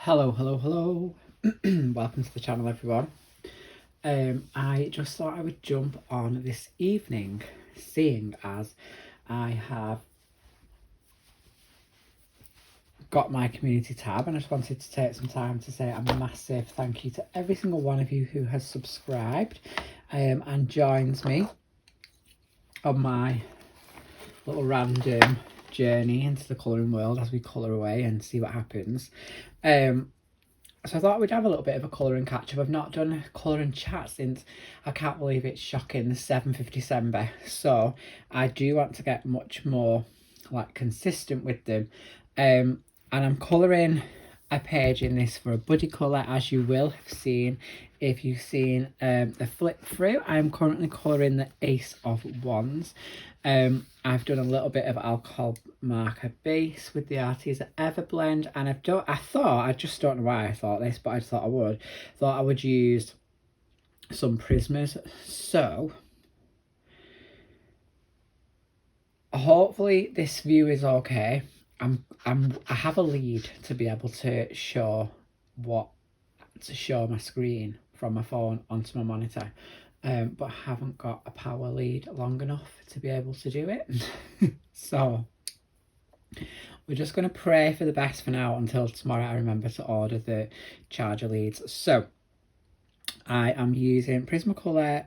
Hello. Welcome to the channel, everyone. I just thought I would jump on this evening, seeing as I have got my community tab, and I just wanted to take some time to say a massive thank you to every single one of you who has subscribed and joins me on my little random journey into the colouring world as we colour away and see what happens. So I thought we'd have a little bit of a colouring catch up. I've not done a colouring chat since, I can't believe it's shocking, the 7th of December. So I do want to get much more like consistent with them. And I'm colouring a page in this for a buddy colour, as you will have seen if you've seen the flip through. I'm currently colouring the Ace of Wands. I've done a little bit of alcohol marker base with the Arteza Everblend, and I just don't know why I thought this, but I thought I would use some Prismas. So hopefully this view is okay. I have a lead to be able to show my screen from my phone onto my monitor, but I haven't got a power lead long enough to be able to do it. So we're just going to pray for the best for now until tomorrow I remember to order the charger leads. So I am using Prismacolor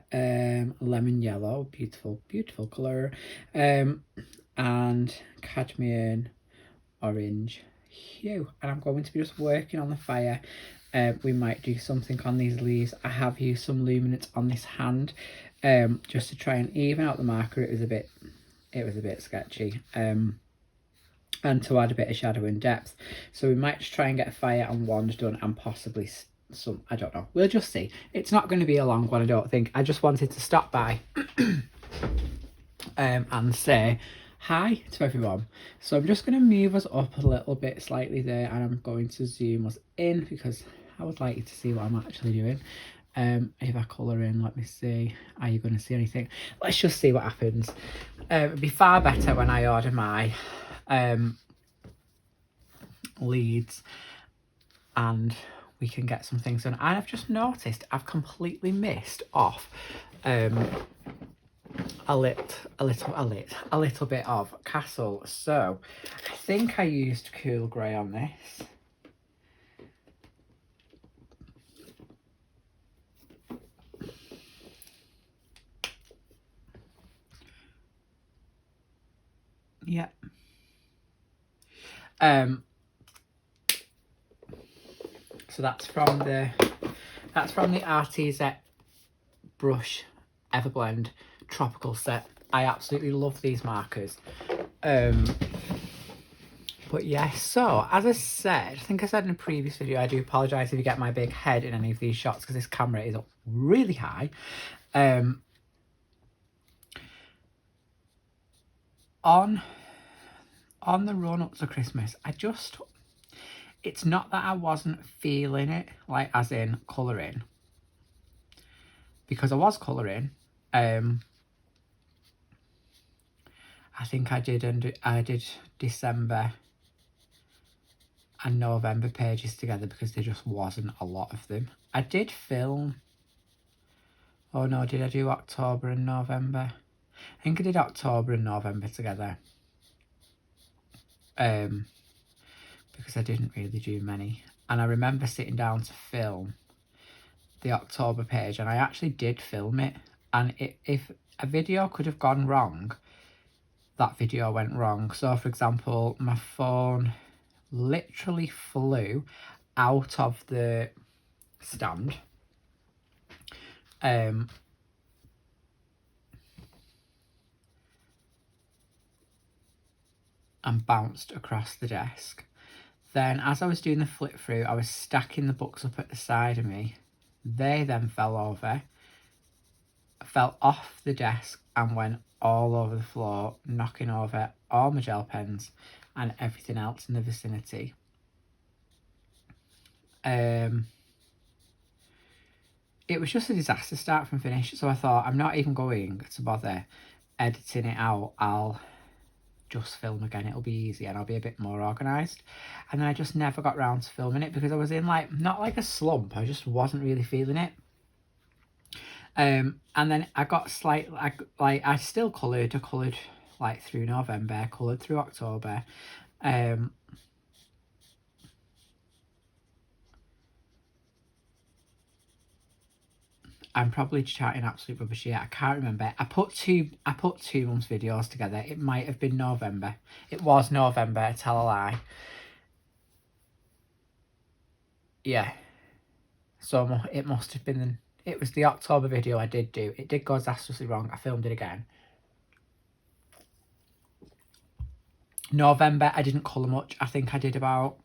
Lemon Yellow, beautiful colour, and Cadmium Orange hue, and I'm going to be just working on the fire. We might do something on these leaves. I have used some luminance on this hand just to try and even out the marker. It was a bit sketchy, and to add a bit of shadow and depth. So we might just try and get a fire and wand done, and possibly some, I don't know, we'll just see. It's not going to be a long one, I don't think. I just wanted to stop by and say hi to everyone. So I'm just going to move us up a little bit slightly there, and I'm going to zoom us in because I would like you to see what I'm actually doing. If I colour in, let me see, are you going to see anything? Let's just see what happens. It'd be far better when I order my leads and we can get some things done. And I've just noticed I've completely missed off a little bit of Castle. So I think I used Cool Grey on this. Yep. So that's from the Arteza brush Everblend tropical set. I absolutely love these markers. But yeah, so as I said, I think I said in a previous video, I do apologise if you get my big head in any of these shots because this camera is up really high. On the run up to Christmas, it's not that I wasn't feeling it, like as in colouring, because I was colouring. I think I did December and November pages together because there just wasn't a lot of them. I did film. Oh no, did I do October and November? I think I did October and November together. Because I didn't really do many. And I remember sitting down to film the October page, and I actually did film it. And if a video could have gone wrong, that video went wrong. So for example, my phone literally flew out of the stand. And bounced across the desk. Then as I was doing the flip through, I was stacking the books up at the side of me. They then fell off the desk and went all over the floor, knocking over all my gel pens and everything else in the vicinity. It was just a disaster start from finish. So I thought, I'm not even going to bother editing it out. I'll just film again. It'll be easy and I'll be a bit more organised. And then I just never got round to filming it because I was in like, not like a slump, I just wasn't really feeling it. And then I got I still coloured. I coloured like through November, coloured through October. I'm probably chatting absolute rubbish here. I can't remember. I put 2 months videos together. It might have been November. It was November, I tell a lie. Yeah. So it must have been, it was the October video I did do. It did go disastrously wrong. I filmed it again. November, I didn't colour much. I think I did about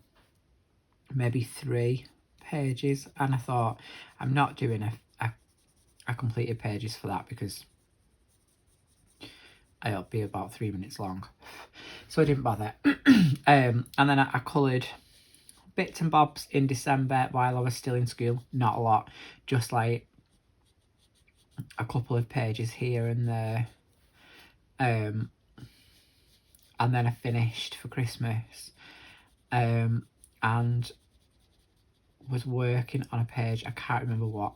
maybe 3 pages. And I thought, I'm not doing a completed pages for that because it'll be about 3 minutes long. So I didn't bother. And then I coloured bits and bobs in December while I was still in school. Not a lot, just like a couple of pages here and there. And then I finished for Christmas. And was working on a page, I can't remember what.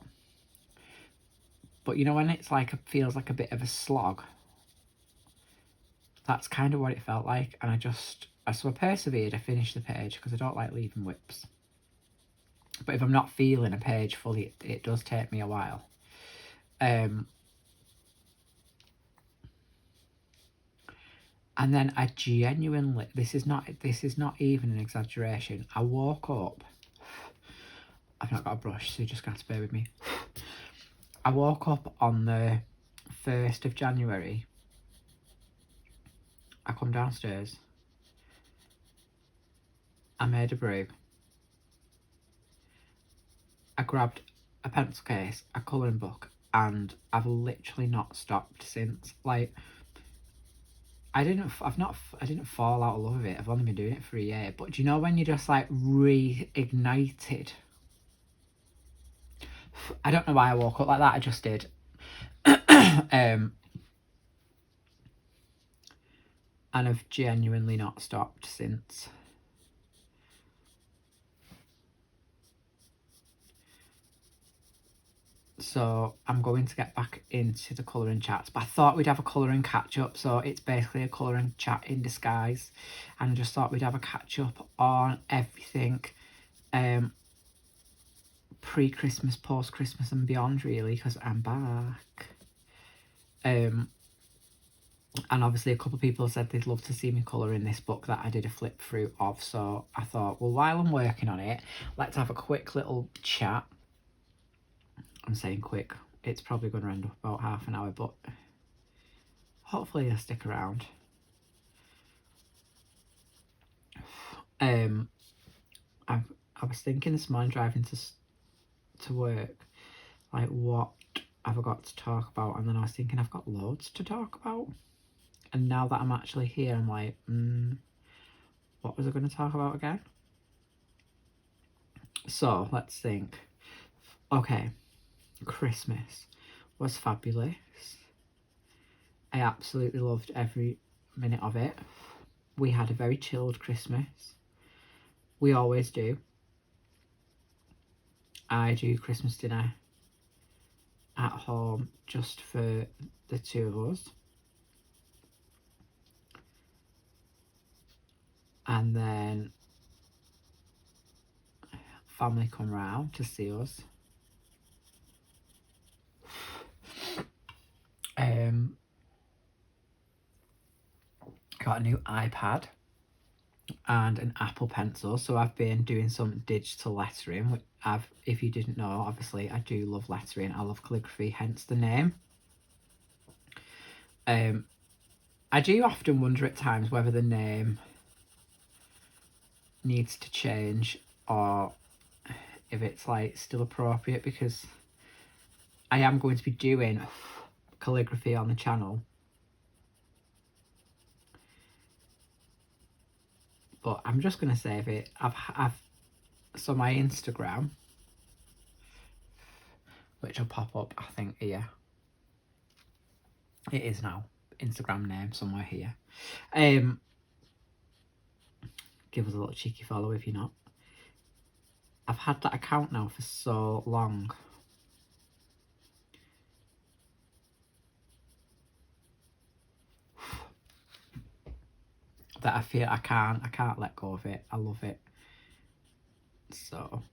But you know when it's like, it feels like a bit of a slog? That's kind of what it felt like. And so I persevered, I finished the page because I don't like leaving whips. But if I'm not feeling a page fully, it does take me a while. And then I genuinely, this is not even an exaggeration. I woke up, I've not got a brush, so you just got to bear with me. I woke up on the 1st of January. I come downstairs. I made a brew. I grabbed a pencil case, a colouring book, and I've literally not stopped since. Like, I didn't fall out of love with it. I've only been doing it for a year. But do you know when you just like reignited? I don't know why I woke up like that. I just did. And I've genuinely not stopped since. So I'm going to get back into the colouring chats, but I thought we'd have a colouring catch up. So it's basically a colouring chat in disguise, and I just thought we'd have a catch up on everything pre-Christmas, post-Christmas and beyond, really, because I'm back. And obviously a couple of people said they'd love to see me colour in this book that I did a flip through of. So I thought, well, while I'm working on it, let's have a quick little chat. I'm saying quick, it's probably going to end up about half an hour, but hopefully you'll stick around. I was thinking this morning driving to work, like, what have I got to talk about? And then I was thinking I've got loads to talk about. And now that I'm actually here, I'm like, what was I going to talk about again? So let's think. Okay, Christmas was fabulous. I absolutely loved every minute of it. We had a very chilled Christmas. We always do. I do Christmas dinner at home just for the 2 of us. And then family come round to see us. Got a new iPad and an Apple Pencil, so I've been doing some digital lettering, which if you didn't know, obviously I do love lettering, I love calligraphy, hence the name. I do often wonder at times whether the name needs to change or if it's like still appropriate, because I am going to be doing calligraphy on the channel. But I'm just going to save it. So my Instagram, which will pop up, I think, here. It is now. Instagram name somewhere here. give us a little cheeky follow if you're not. I've had that account now for so long. That I feel I can't let go of it. I love it. So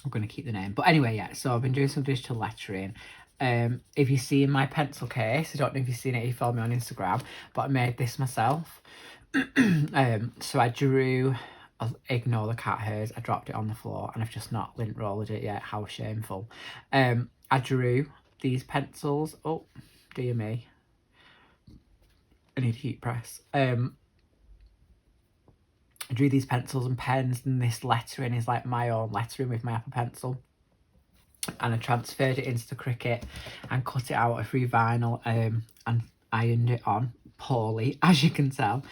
I'm going to keep the name. But anyway, yeah, so I've been doing some digital lettering. If you see in my pencil case, I don't know if you've seen it, you follow me on Instagram, but I made this myself. So I drew, ignore the cat hairs, I dropped it on the floor and I've just not lint rolled it yet. How shameful. I drew these pencils. Oh, dear me. I need a heat press. I drew these pencils and pens, and this lettering is like my own lettering with my Apple Pencil. And I transferred it into the Cricut and cut it out of free vinyl and ironed it on poorly, as you can tell.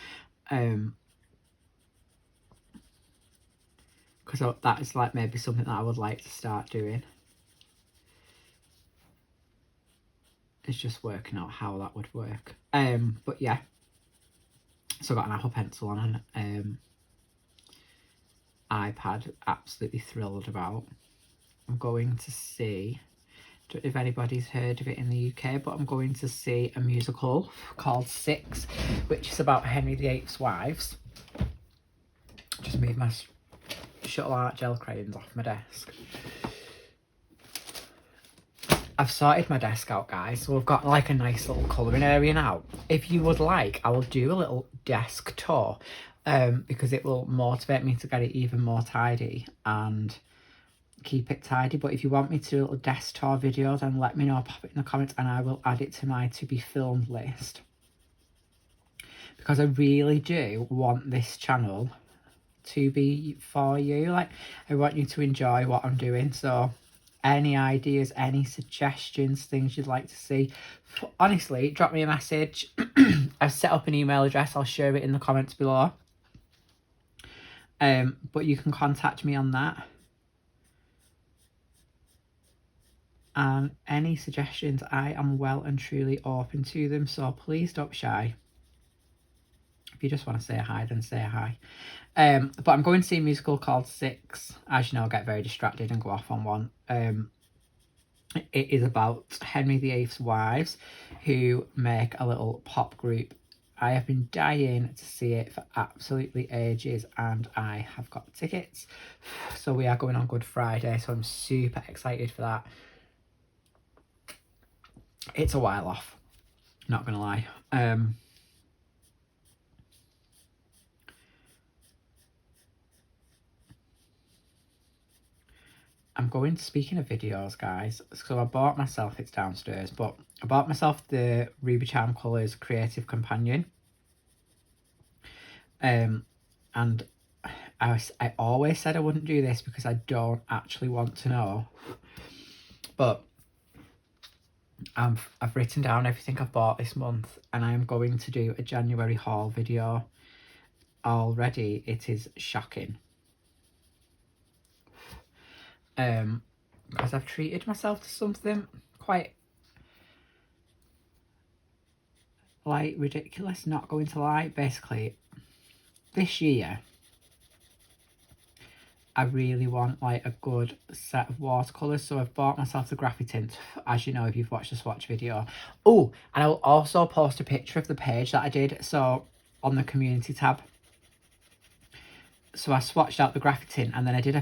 Because that is like maybe something that I would like to start doing. It's just working out how that would work. But yeah, so I got an Apple Pencil on an iPad, absolutely thrilled about. I'm going to see, I don't know if anybody's heard of it in the UK, but I'm going to see a musical called Six, which is about Henry VIII's wives. Just move my shuttle art gel crayons off my desk. I've sorted my desk out, guys, so we've got like a nice little colouring area now. If you would like, I will do a little desk tour because it will motivate me to get it even more tidy and keep it tidy. But if you want me to do a little desk tour video, then let me know, pop it in the comments and I will add it to my to be filmed list. Because I really do want this channel to be for you. Like, I want you to enjoy what I'm doing. So any ideas, any suggestions, things you'd like to see, honestly, drop me a message. I've set up an email address, I'll share it in the comments below. But you can contact me on that. And any suggestions, I am well and truly open to them, so please don't be shy. If you just want to say hi, then say hi. But I'm going to see a musical called Six. As you know, I get very distracted and go off on one. It is about Henry VIII's wives who make a little pop group. I have been dying to see it for absolutely ages and I have got tickets. So we are going on Good Friday, so I'm super excited for that. It's a while off, not gonna lie. I'm going, speaking of videos, guys, so I bought myself, it's downstairs, but I bought myself the Ruby Charm Colours Creative Companion. And I always said I wouldn't do this because I don't actually want to know. But I've written down everything I've bought this month and I am going to do a January haul video. Already it is shocking. Because I've treated myself to something quite like ridiculous, not going to lie. Basically, this year I really want like a good set of watercolours, so I've bought myself the Graphitint, as you know if you've watched the swatch video. Oh, and I'll also post a picture of the page that I did, so on the community tab. So I swatched out the Graphitint and then I did a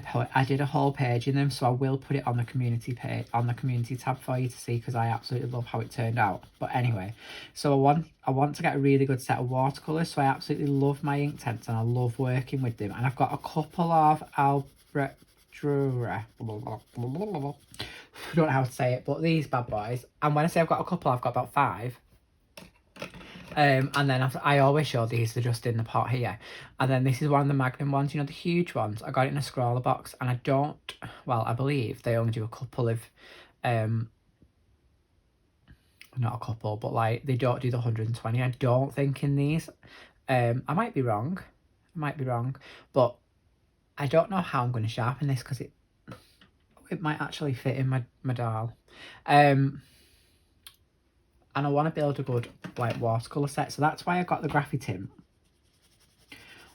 whole page in them, so I will put it on the community page, on the community tab for you to see, because I absolutely love how it turned out. But anyway, so I want to get a really good set of watercolours, so I absolutely love my Inktense and I love working with them. And I've got a couple of Albrecht Dürer, I don't know how to say it, but these bad boys. And when I say I've got a couple, I've got about 5. And then I always show these, they're just in the pot here. And then this is one of the Magnum ones, you know, the huge ones. I got it in a scroller box and I don't, well, I believe they only do a couple of, not a couple, but like they don't do the 120, I don't think, in these. I might be wrong, but I don't know how I'm going to sharpen this because it might actually fit in my dial. And I want to build a good like watercolour set, so that's why I got the Graphitint.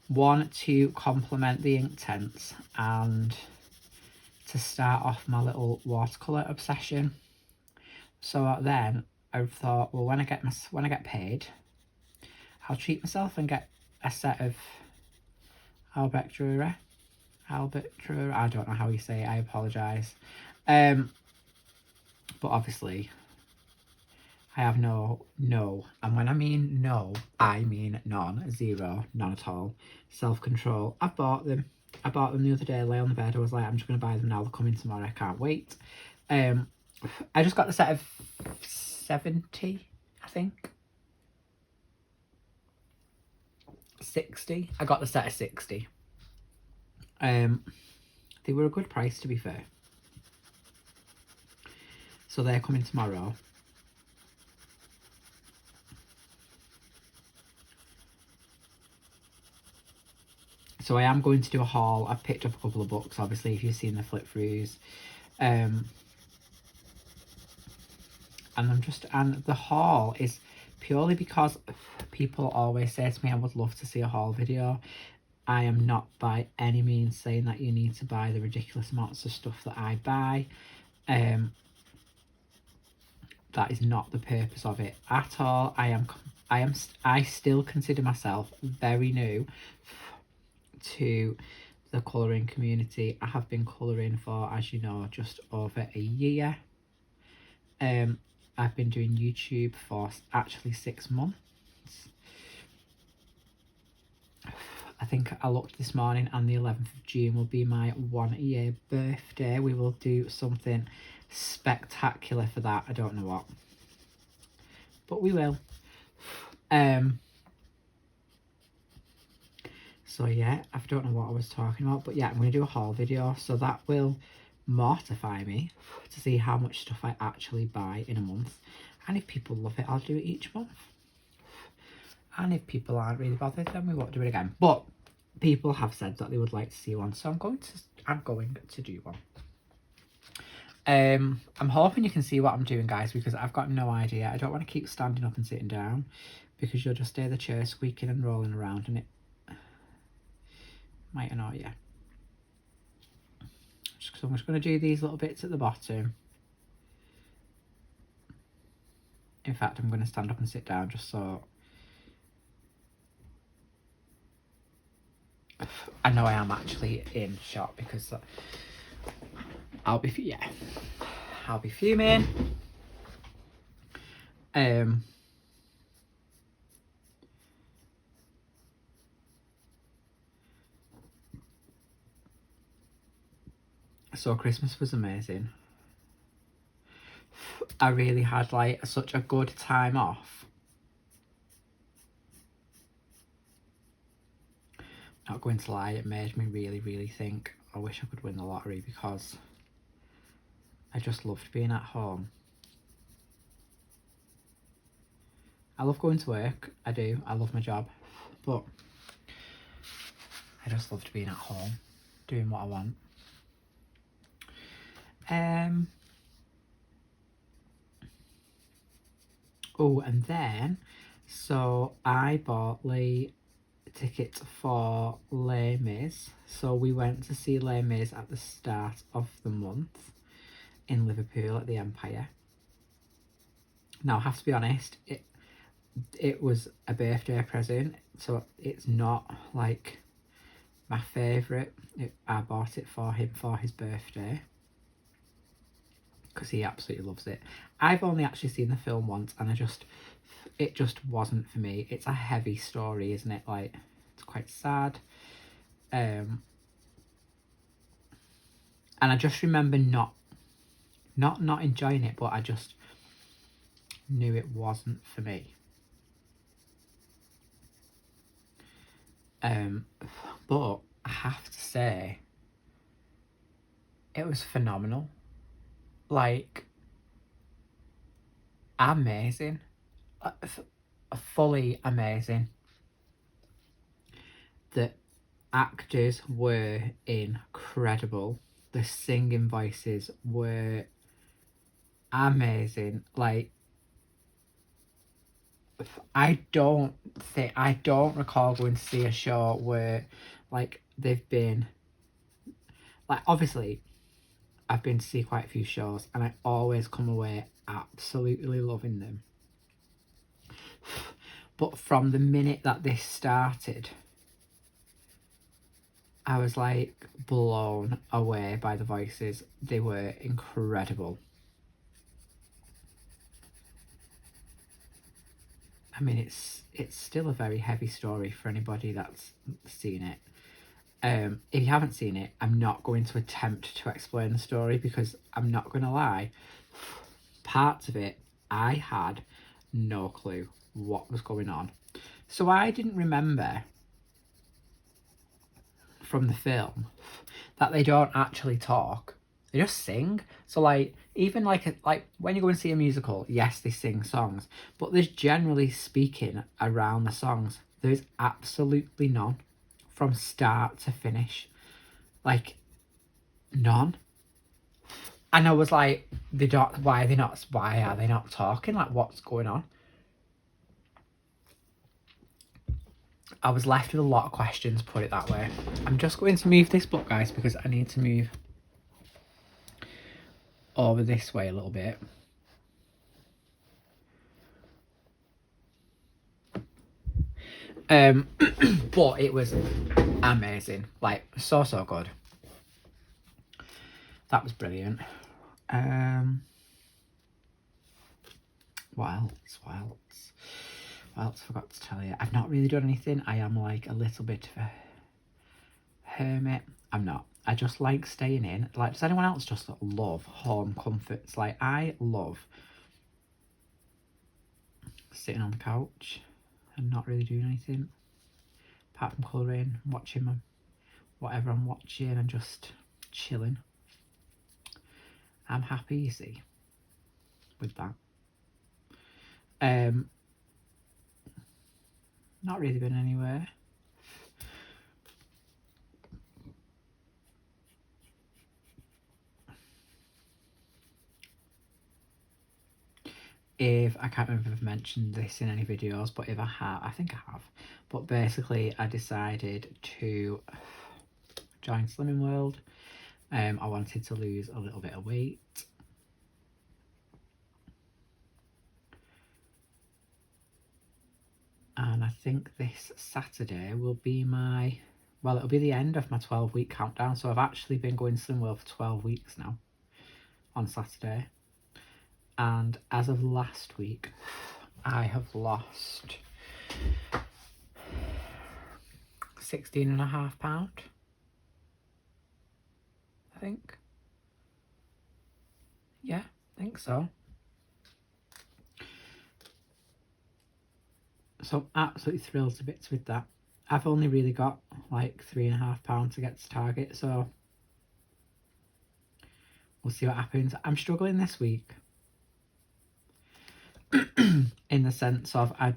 One, to complement the Inktense and to start off my little watercolour obsession. So then I thought, well, when I get paid, I'll treat myself and get a set of Albrecht Drury, I don't know how you say it, I apologise. But obviously, I have no, and when I mean no, I mean none, zero, none at all, self-control. I bought them the other day, lay on the bed, I was like, I'm just going to buy them now, they're coming tomorrow, I can't wait. I just got the set of 70, I think. 60. I got the set of 60. They were a good price, to be fair. So they're coming tomorrow. So I am going to do a haul. I've picked up a couple of books, obviously, if you've seen the flip throughs. And the haul is purely because people always say to me, I would love to see a haul video. I am not by any means saying that you need to buy the ridiculous amounts of stuff that I buy. That is not the purpose of it at all. I still consider myself very new to the colouring community. I have been colouring for, as you know, just over a year. I've been doing YouTube for actually 6 months. I think I looked this morning and the 11th of June will be my 1 year birthday. We will do something spectacular for that. I don't know what, but we will. So yeah, I don't know what I was talking about, but yeah, I'm going to do a haul video, so that will mortify me to see how much stuff I actually buy in a month. And if people love it, I'll do it each month. And if people aren't really bothered, then we won't do it again. But people have said that they would like to see one, so I'm going to do one. I'm hoping you can see what I'm doing, guys, because I've got no idea. I don't want to keep standing up and sitting down, because you'll just hear the chair squeaking and rolling around, and it might annoy you. So I'm just going to do these little bits at the bottom. In fact, I'm going to stand up and sit down just so I know I am actually in shot, because I'll be fuming. So Christmas was amazing. I really had like such a good time off. Not going to lie, it made me really think I wish I could win the lottery, because I just loved being at home. I love going to work, I do, I love my job, but I just loved being at home, doing what I want. Oh, and then, so I bought Lee tickets for Les Mis. So we went to see Les Mis at the start of the month in Liverpool at the Empire. Now, I have to be honest, it was a birthday present, so it's not like my favourite. I bought it for him for his birthday, because he absolutely loves it. I've only actually seen the film once, and it just wasn't for me. It's a heavy story, isn't it? Like, it's quite sad. And I just remember not enjoying it, but I just knew it wasn't for me. But I have to say, it was phenomenal. Like, amazing. Fully amazing. The actors were incredible. The singing voices were amazing. Like, I don't recall going to see a show where, like, they've been, like, obviously I've been to see quite a few shows and I always come away absolutely loving them. But from the minute that this started, I was like blown away by the voices. They were incredible. I mean, it's still a very heavy story for anybody that's seen it. If you haven't seen it, I'm not going to attempt to explain the story because I'm not going to lie. Parts of it, I had no clue what was going on. So I didn't remember from the film that they don't actually talk. They just sing. So like, even like when you go and see a musical, yes, they sing songs, but there's generally speaking around the songs. There's absolutely none from start to finish. Like, none. And I was like, why are they not talking? Like, what's going on? I was left with a lot of questions, put it that way. I'm just going to move this book, guys, because I need to move over this way a little bit. But it was amazing. Like, so good. That was brilliant. What else forgot to tell you? I've not really done anything. I am like a little bit of a hermit. I'm not. I just like staying in. Like, does anyone else just love home comforts? Like, I love sitting on the couch and not really doing anything apart from colouring, watching whatever I'm watching and just chilling. I'm happy, you see, with that. Not really been anywhere. If I can't remember if I've mentioned this in any videos, but if I have, I think I have. But basically, I decided to join Slimming World. I wanted to lose a little bit of weight. And I think this Saturday will be it'll be the end of my 12-week countdown. So I've actually been going Slimming World for 12 weeks now on Saturday. And as of last week, I have lost 16.5 pounds. I think. Yeah, I think so. So I'm absolutely thrilled to bits with that. I've only really got like 3.5 pounds to get to target, so we'll see what happens. I'm struggling this week in the sense of I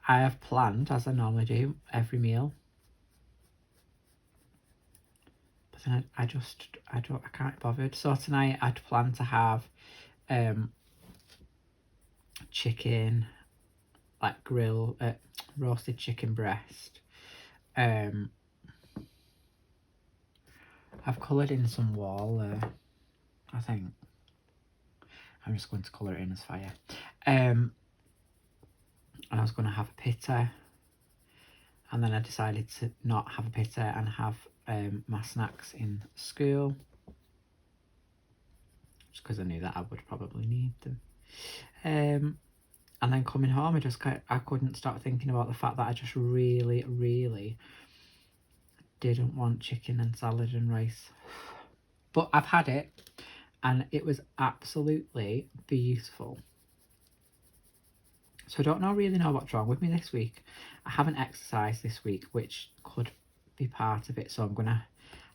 have planned, as I normally do, every meal, but then I can't be bothered. So tonight I'd planned to have chicken, like roasted chicken breast. I've coloured in some wall there, I think. I'm just going to colour it in as fire. And I was going to have a pitta, and then I decided to not have a pitta and have my snacks in school, just because I knew that I would probably need them. And then coming home, I couldn't stop thinking about the fact that I just really didn't want chicken and salad and rice. But I've had it, and it was absolutely beautiful. So I don't really know what's wrong with me this week. I haven't exercised this week, which could be part of it. So I'm going to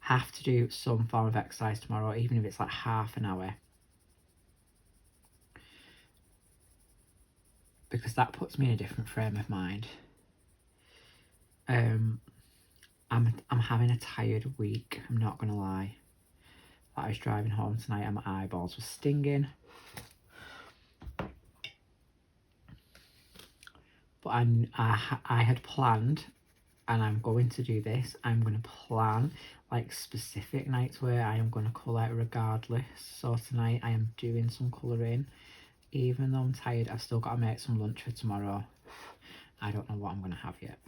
have to do some form of exercise tomorrow, even if it's like half an hour. Because that puts me in a different frame of mind. I'm having a tired week, I'm not going to lie. Like, I was driving home tonight and my eyeballs were stinging. but I had planned, and I'm going to do this, I'm going to plan like specific nights where I am going to colour regardless. So tonight I am doing some colouring. Even though I'm tired, I've still got to make some lunch for tomorrow. I don't know what I'm going to have yet.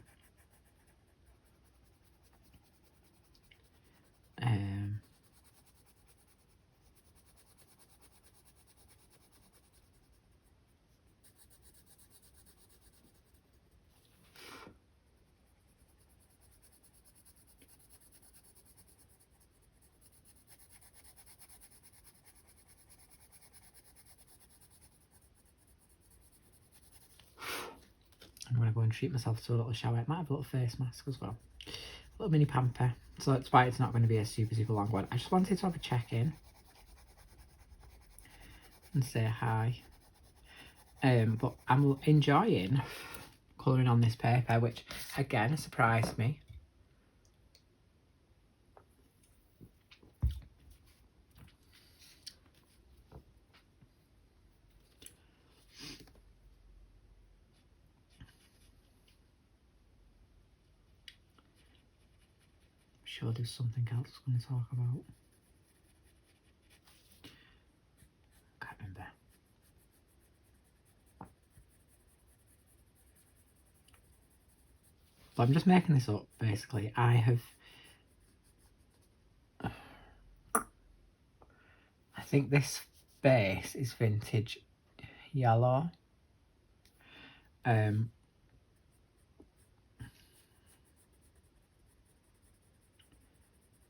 I'm going to go and treat myself to a little shower. I might have a little face mask as well. A little mini pamper. So that's why it's not going to be a super long one. I just wanted to have a check-in and say hi. But I'm enjoying colouring on this paper, which again surprised me. I'm sure there's something else I'm going to talk about. Can't remember. So I'm just making this up, basically. I think this base is vintage yellow.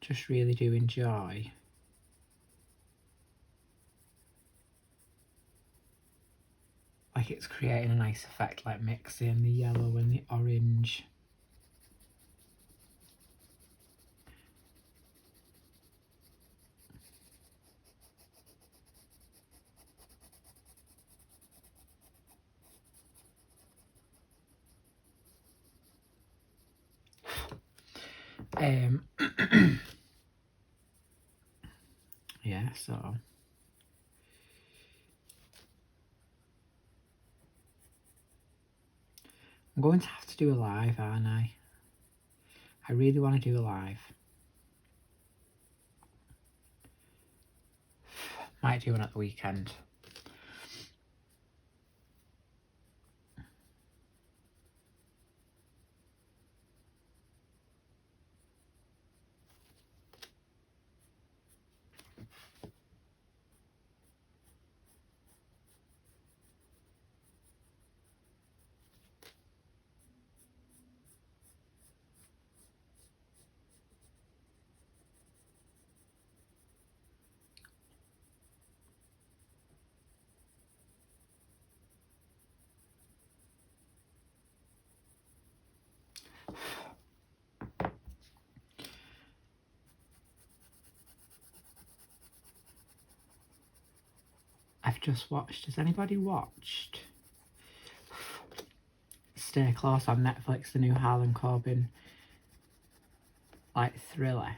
Just really do enjoy like it's creating a nice effect, like mixing the yellow and the orange. Yeah, so I'm going to have to do a live, aren't I? I really want to do a live. Might do one at the weekend. I've just watched, has anybody watched Stay Close on Netflix, the new Harlan Coben like thriller?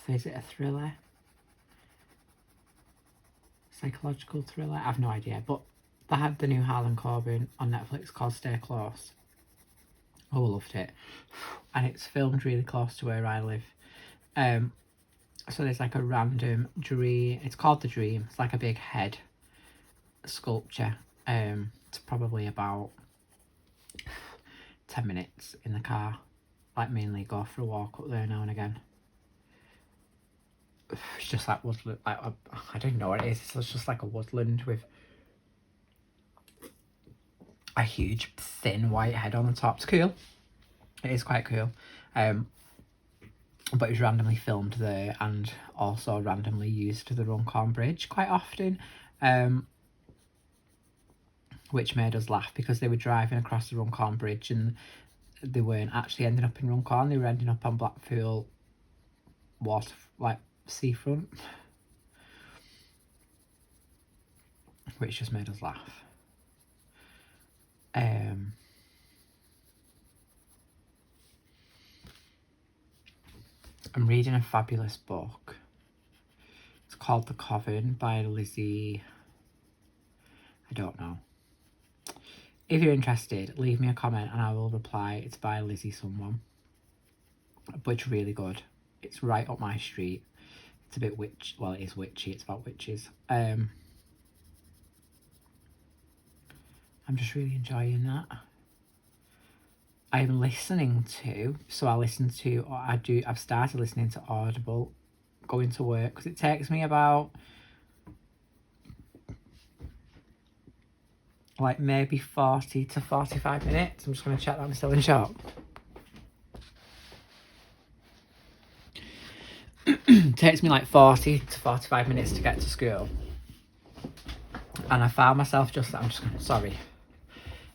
Is it a thriller? Psychological thriller? I've no idea, but they had the new Harlan Coben on Netflix called Stay Close. Oh, I loved it. And it's filmed really close to where I live. So there's like a random dream. It's called The Dream. It's like a big head sculpture. It's probably about 10 minutes in the car. Like mainly go for a walk up there now and again. It's just like woodland. Like I don't know what it is. It's just like a woodland with a huge thin white head on the top. It's cool. It is quite cool. But it was randomly filmed there and also randomly used the Runcorn Bridge quite often, which made us laugh because they were driving across the Runcorn Bridge and they weren't actually ending up in Runcorn, they were ending up on Blackpool water, like seafront, which just made us laugh. I'm reading a fabulous book. It's called The Coven by Lizzie, I don't know. if you're interested, leave me a comment and I will reply. It's by Lizzie someone, but it's really good. It's right up my street. It's a bit well, it is witchy. It's about witches. I'm just really enjoying that. I'm listening to, I've started listening to Audible going to work, because it takes me about like maybe 40 to 45 minutes. I'm just going to check that I'm still in shop. It takes me like 40 to 45 minutes to get to school. And I found myself sorry.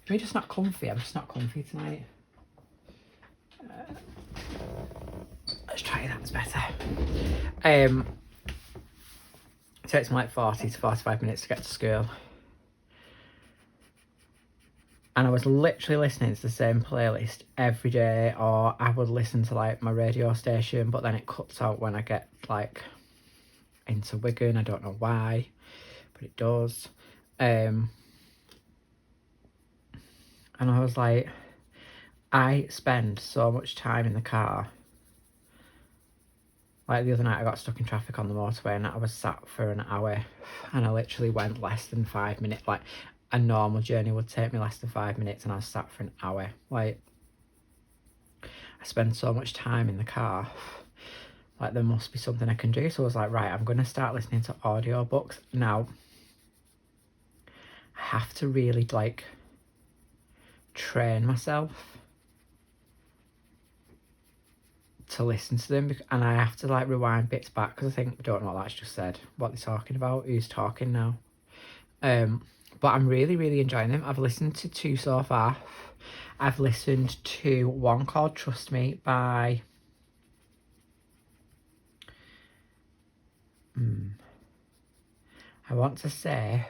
Am I just not comfy? I'm just not comfy tonight. Let's try that, it's better. It takes me like 40 to 45 minutes to get to school. And I was literally listening to the same playlist every day, or I would listen to like my radio station, but then it cuts out when I get like into Wigan. I don't know why, but it does. And I was like, I spend so much time in the car. Like the other night I got stuck in traffic on the motorway and I was sat for an hour, and I literally went less than 5 minutes. Like a normal journey would take me less than 5 minutes and I was sat for an hour. Like, I spend so much time in the car. Like, there must be something I can do. So I was like, right, I'm going to start listening to audiobooks. Now, I have to really like train myself to listen to them, and I have to like rewind bits back, because I don't know what that's just said, what they're talking about, who's talking now. But I'm really, really enjoying them. I've listened to 2 so far. I've listened to one called Trust Me by I want to say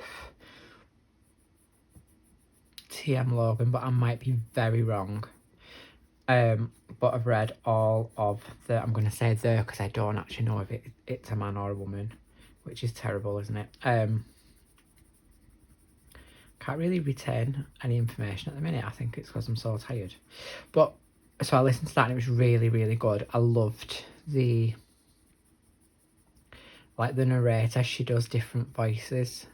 T.M. Logan, but I might be very wrong. But I've read all of I'm going to say because I don't actually know if it's a man or a woman, which is terrible, isn't it? Can't really retain any information at the minute. I think it's because I'm so tired. But so I listened to that and it was really, really good. I loved the narrator. She does different voices,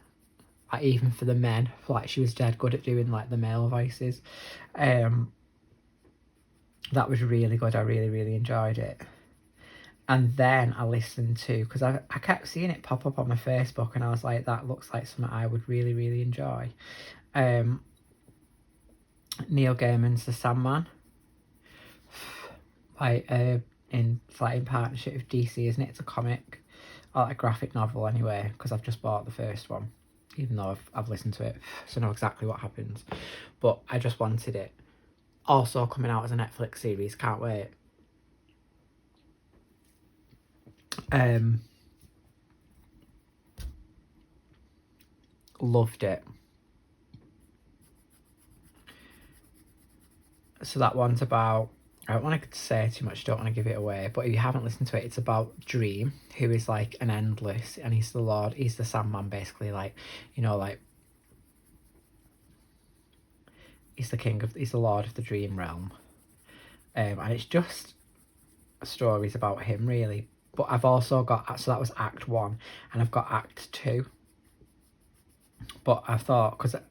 like even for the men. Like, she was dead good at doing like the male voices. That was really good. I really, really enjoyed it. And then I listened to, because I kept seeing it pop up on my Facebook, and I was like, that looks like something I would really, really enjoy. Neil Gaiman's The Sandman. In partnership with DC, isn't it? It's a comic, or like a graphic novel anyway, because I've just bought the first one, even though I've listened to it, so I know exactly what happens. But I just wanted it. Also coming out as a Netflix series, can't wait. Loved it. So that one's about, I don't want to say too much, don't want to give it away, but if you haven't listened to it, it's about Dream, who is like an endless, and he's the Sandman, basically, like, you know, like, he's the lord of the dream realm. And it's just stories about him, really. But I've also got, so that was Act 1, and I've got Act 2. But I thought, because it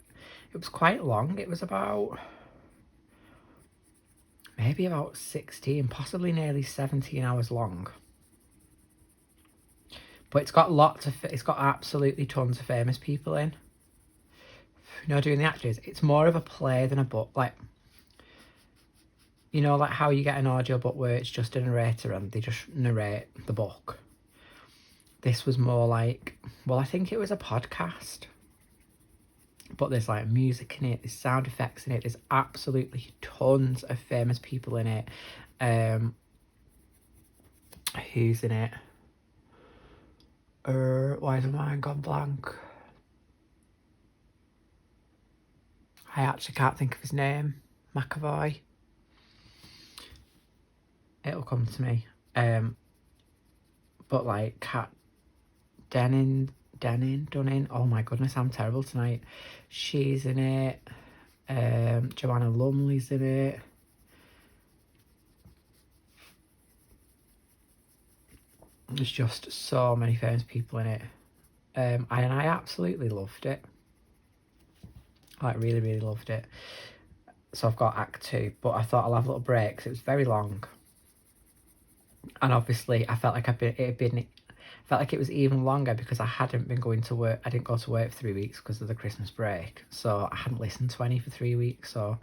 was quite long, it was about, maybe about 16, possibly nearly 17 hours long. But it's got absolutely tons of famous people in, you know, doing the actors. It's more of a play than a book. Like, you know, like how you get an audiobook where it's just a narrator and they just narrate the book. This was more like, well, I think it was a podcast. But there's like music in it, there's sound effects in it, there's absolutely tons of famous people in it. Who's in it? Why is my mind gone blank? I actually can't think of his name. McAvoy. It'll come to me. But like Kat Dunning. Oh my goodness, I'm terrible tonight. She's in it. Joanna Lumley's in it. There's just so many famous people in it. And I absolutely loved it. Like, really, really loved it. So I've got Act 2, but I thought I'll have a little break because it was very long. And obviously I felt like felt like it was even longer because I hadn't been going to work. I didn't go to work for 3 weeks because of the Christmas break. So I hadn't listened to any for 3 weeks. So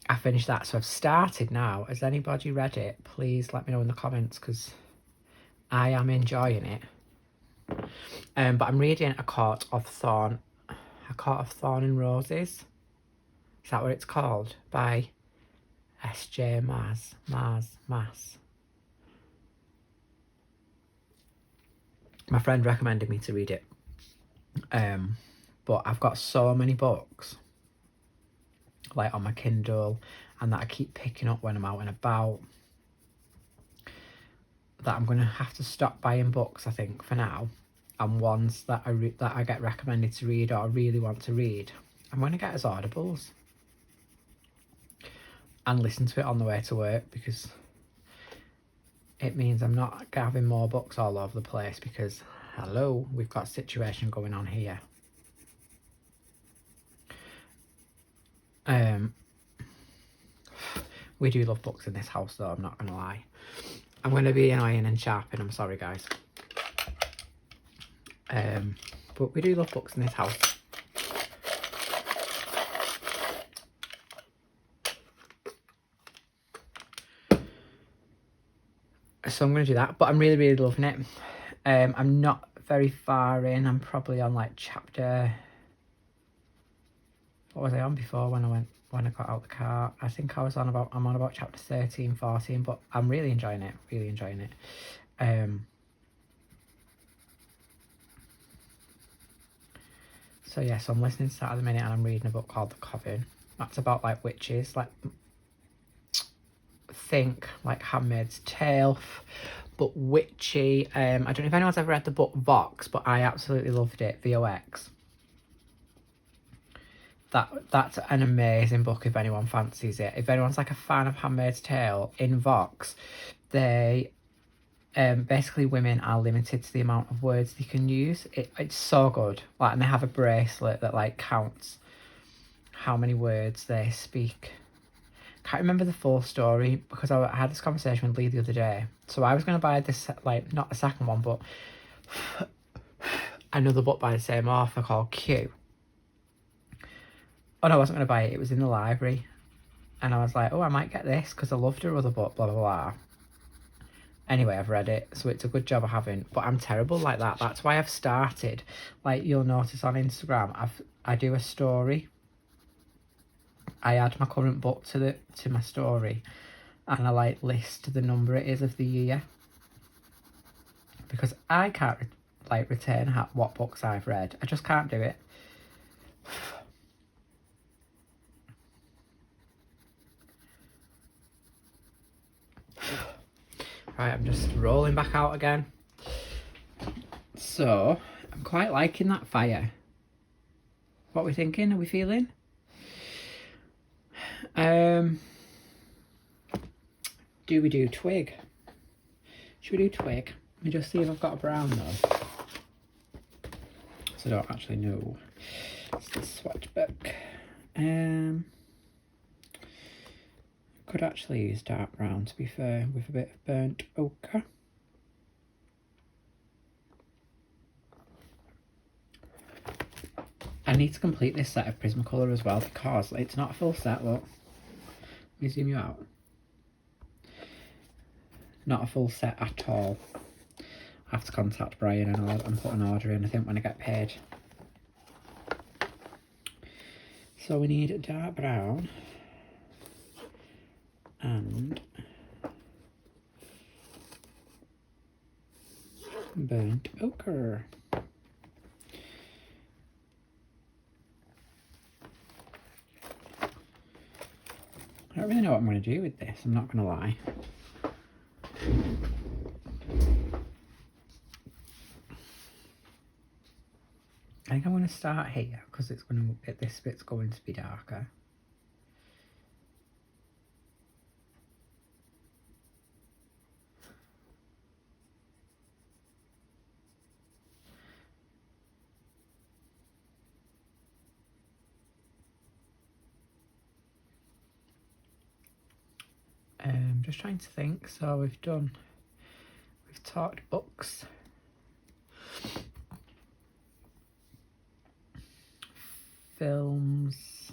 I finished that. So I've started now. Has anybody read it? Please let me know in the comments because I am enjoying it. But I'm reading A Court of Thorn and Roses. Is that what it's called? By S.J. Maas. My friend recommended me to read it. But I've got so many books, like on my Kindle, and that I keep picking up when I'm out and about, that I'm going to have to stop buying books, I think, for now. And ones that I get recommended to read or I really want to read, I'm going to get as audibles and listen to it on the way to work, because it means I'm not having more books all over the place, because hello, we've got a situation going on here. We do love books in this house though, I'm not going to lie. I'm going to be annoying and sharping, I'm sorry guys. But we do love books in this house. So I'm going to do that, but I'm really, really loving it. I'm not very far in. I'm probably on like chapter... What was I on before when I got out the car? I think I'm on about chapter 13, 14, but I'm really enjoying it. Really enjoying it. So yeah, so I'm listening to that at the minute, and I'm reading a book called The Coven. That's about like witches, like think like Handmaid's Tale, but witchy. I don't know if anyone's ever read the book Vox, but I absolutely loved it. VOX. That's an amazing book if anyone fancies it. If anyone's like a fan of Handmaid's Tale, in Vox, they basically women are limited to the amount of words they can use. It's so good. Like, and they have a bracelet that like counts how many words they speak. Can't remember the full story because I had this conversation with Lee the other day. So I was going to buy this, like, not the second one, but another book by the same author called Q. Oh no, I wasn't going to buy it. It was in the library. And I was like, oh, I might get this because I loved her other book, blah, blah, blah. Anyway, I've read it, so it's a good job I haven't. But I'm terrible like that. That's why I've started. Like, you'll notice on Instagram, I do a story. I add my current book to my story, and I like list the number it is of the year, because I can't like retain what books I've read. I just can't do it. Right, I'm just rolling back out again. So I'm quite liking that fire. What are we thinking? Are we feeling? Do we do twig? Should we do twig? Let me just see if I've got a brown though. So I don't actually know. It's the swatch book. Could actually use dark brown, to be fair, with a bit of burnt ochre. I need to complete this set of Prismacolor as well, because it's not a full set, look. Let me zoom you out. Not a full set at all. I have to contact Brian and put an order in, I think, when I get paid. So we need dark brown and burnt ochre. I don't really know what I'm going to do with this, I'm not going to lie. I think I'm going to start here because it's going to, this bit's going to be darker. Just trying to think. So we've talked books, films,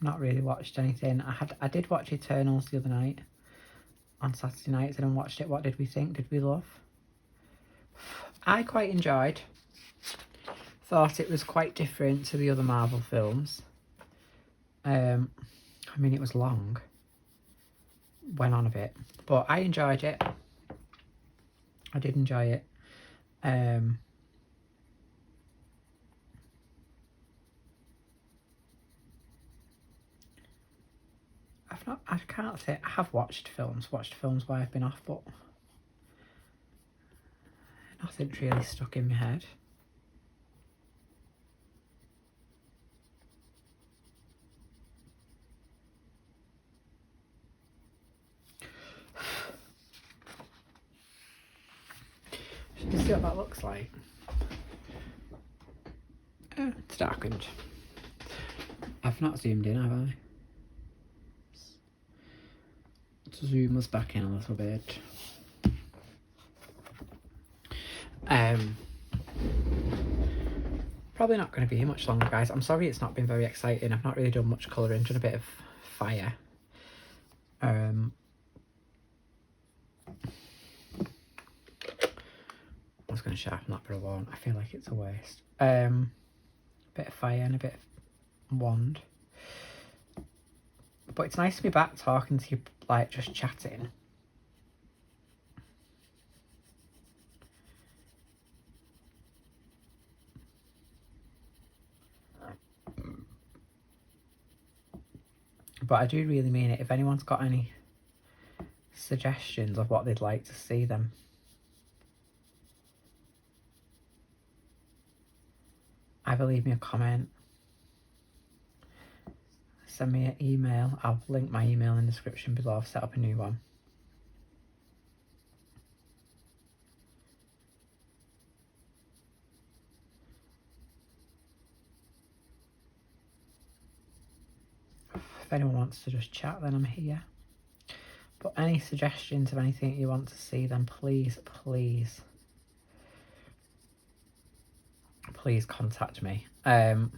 not really watched anything. I did watch Eternals the other night, on Saturday nights, and I watched it. What did we think? Did we love? I quite enjoyed. Thought it was quite different to the other Marvel films. I mean, it was long. Went on a bit, but I enjoyed it. I did enjoy it. I can't say I have watched films while I've been off, but nothing's really stuck in my head. Should we see what that looks like? It's darkened. I've not zoomed in, have I? Let's zoom us back in a little bit. Probably not going to be much longer, guys. I'm sorry it's not been very exciting. I've not really done much colouring, done a bit of fire. I was going to sharpen that, but I won't. I feel like it's a waste. A bit of fire and a bit of wand. But it's nice to be back talking to you, like just chatting. But I do really mean it. If anyone's got any suggestions of what they'd like to see, them either leave me a comment, send me an email. I'll link my email in the description below. I've set up a new one. If anyone wants to just chat, then I'm here. But any suggestions of anything you want to see, then please contact me. I've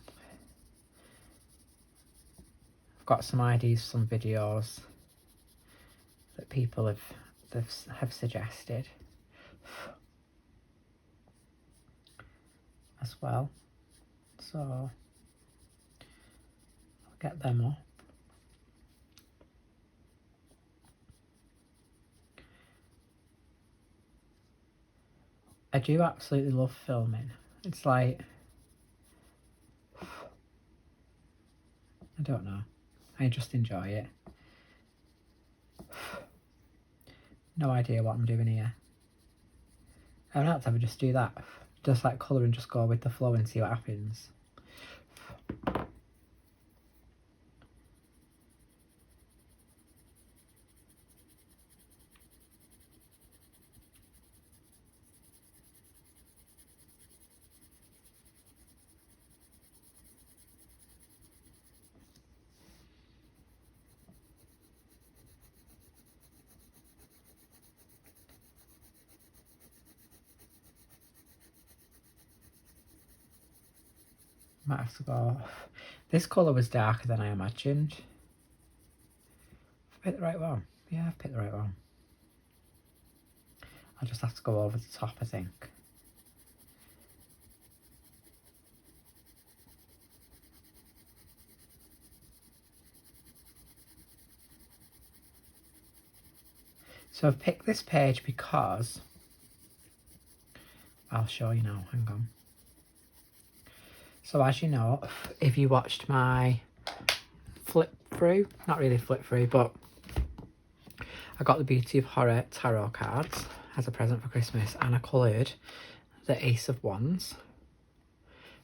got some ideas, some videos that people have suggested as well, so I'll get them up. I do absolutely love filming. It's like, I don't know, I just enjoy it. No idea what I'm doing here. I don't have to ever just do that. Just like colour and just go with the flow and see what happens. Might have to go. This colour was darker than I imagined. Have I picked the right one? Yeah, I've picked the right one. I'll just have to go over the top, I think. So I've picked this page because I'll show you now, hang on. So as you know, if you watched my flip through, not really flip through, but I got the Beauty of Horror tarot cards as a present for Christmas, and I coloured the Ace of Wands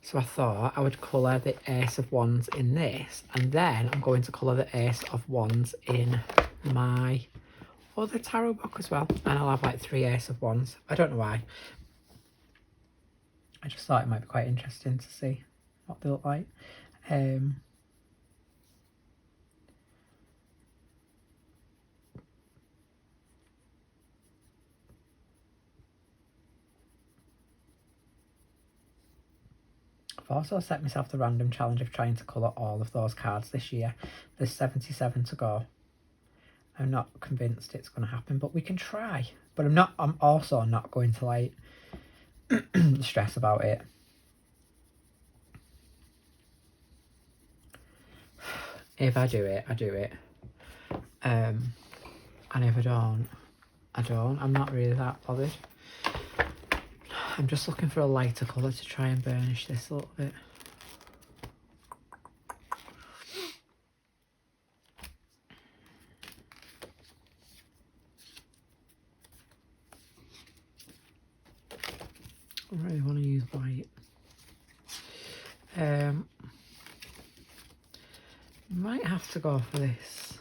So I thought I would colour the Ace of Wands in this, and then I'm going to colour the Ace of Wands in my other tarot book as well. And I'll have like 3 Ace of Wands. I don't know why. I just thought it might be quite interesting to see what they look like. I've also set myself the random challenge of trying to colour all of those cards this year. There's 77 to go. I'm not convinced it's going to happen, but we can try. But I'm also not going to like stress about it. If I do it, I do it. And if I don't, I don't. I'm not really that bothered. I'm just looking for a lighter colour to try and burnish this a little bit. I really want to use white. Might have to go for this.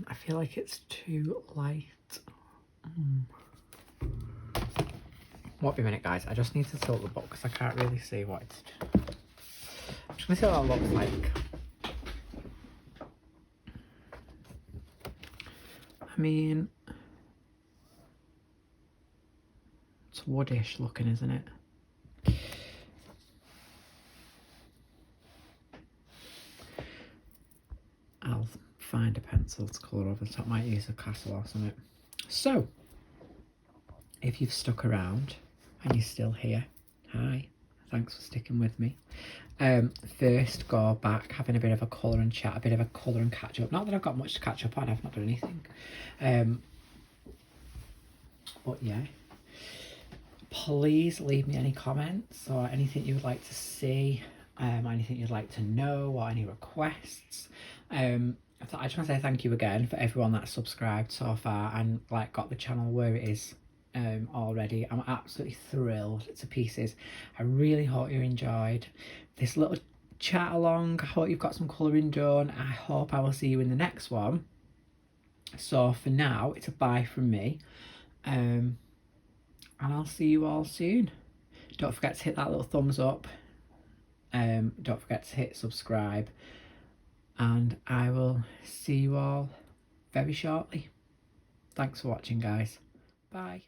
I feel like it's too light. Won't be a minute, guys. I just need to tilt the book because I can't really see what it's. I'm just going to see what that looks like. I mean, it's woodish looking, isn't it? I'll find a pencil to colour over the top. Might use a castle or something. So, if you've stuck around and you're still here, hi, thanks for sticking with me. First, go back, having a bit of a colour and chat, a bit of a colour and catch up. Not that I've got much to catch up on, I've not done anything. But yeah, please leave me any comments or anything you would like to see, anything you'd like to know, or any requests. I just want to say thank you again for everyone that's subscribed so far and like got the channel where it is already. I'm absolutely thrilled to pieces. I really hope you enjoyed this little chat along. I hope you've got some colouring done. I hope I will see you in the next one. So for now, it's a bye from me, and I'll see you all soon. Don't forget to hit that little thumbs up. Don't forget to hit subscribe, and I will see you all very shortly. Thanks for watching, guys. Bye.